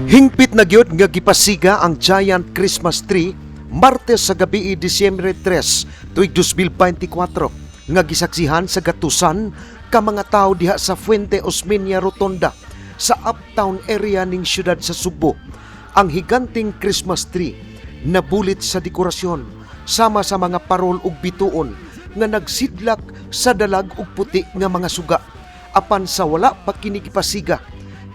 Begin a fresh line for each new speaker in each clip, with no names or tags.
Hingpit na gyud nga gipasiga ang giant Christmas tree Martes sa gabi Disyembre 3, tuig 2024 nga gisaksihan sa gatusan ka mga tao diha sa Fuente Osmeña Rotonda sa uptown area ning syudad sa Subo. Ang higanting Christmas tree nabulit sa dekorasyon sama sa mga parol ug bituon nga nagsidlak sa dalag ug puti nga mga suga. Apan sa wala pa kini gipasiga,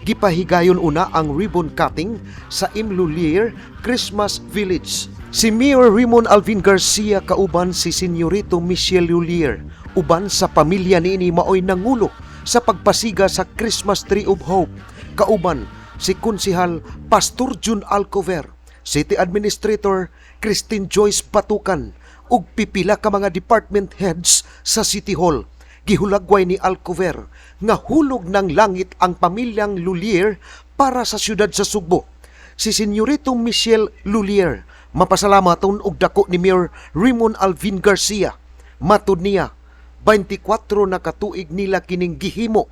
gipahigayon una ang ribbon cutting sa Imlulier Christmas Village. Si Mayor Ramon Alvin Garcia kauban si Senyorito Michelle Lulier uban sa pamilya niini maoy nangulo sa pagpasiga sa Christmas Tree of Hope. Kauban si Konsehal Pastor Jun Alcover, City Administrator Christine Joyce Batukan ug pipila ka mga department heads sa City Hall. Gihulagway ni Alcover nga hulog ng langit ang pamilyang Lulier para sa syudad sa Subo. Si Senyorito Michelle Lulier mapasalamaton og dako ni Mayor Ramon Alvin Garcia. Matud niya, 24 na katuig nila kining gihimo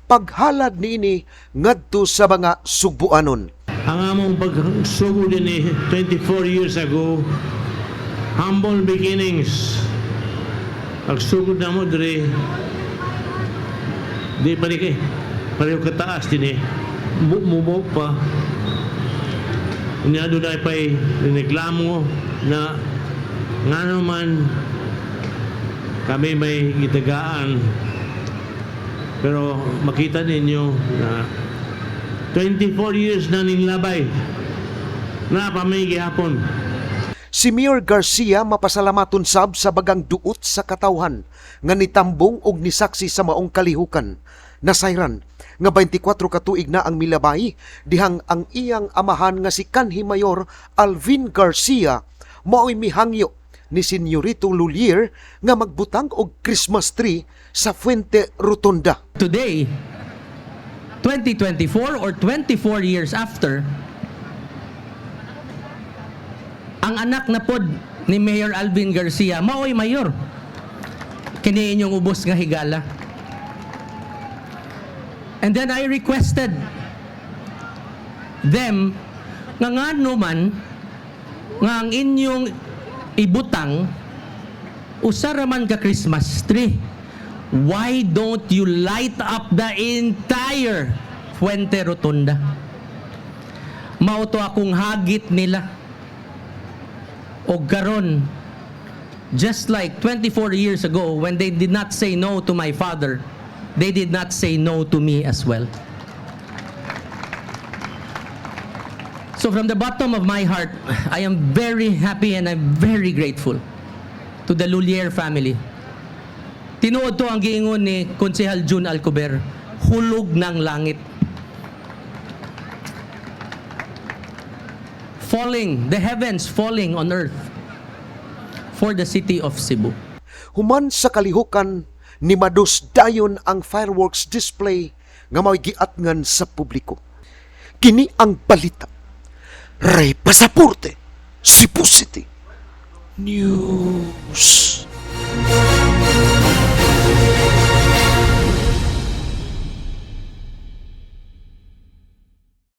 paghalad niini ngadto sa mga Subuanon.
Ang among pagsugod din 24 years ago, humble beginnings. Pagsugod na mo dire, di pa rin pareho kataas din mubog pa. Unya doon ay pa'y reklamo na nga naman kami may gitagaan. Pero makita ninyo na 24 years na nilabay na pamay gihapon.
Si Mayor Garcia mapasalamaton sab sa bagang duot sa katawhan nga nitambong og nisaksi sa maong kalihukan. Nasayran nga 24 katuig na ang milabay dihang ang iyang amahan nga si Kanhi Mayor Alvin Garcia maoy mihangyo ni Senyorito Lulier nga magbutang og Christmas tree sa Fuente Rotonda.
Today, 2024 or 24 years after, ang anak na pod ni Mayor Alvin Garcia maoy mayor. Kini inyong ubos nga higala. And then I requested them nga man nga ang inyong ibutang usara man ka Christmas tree. Why don't you light up the entire Fuente Rotonda? Mauto akong hagit nila. O garon, just like 24 years ago when they did not say no to my father, they did not say no to me as well. So from the bottom of my heart, I am very happy and I'm very grateful to the Lulier family. Tinuod to ang giingon ni Konsehal Jun Alcover, hulog ng langit. Falling, the heavens falling on earth for the city of Cebu.
Human sa kalihukan, ni Mados dayon ang fireworks display nga may giatngan sa publiko. Kini ang balita. Ray Pasaporte, Cebu City News.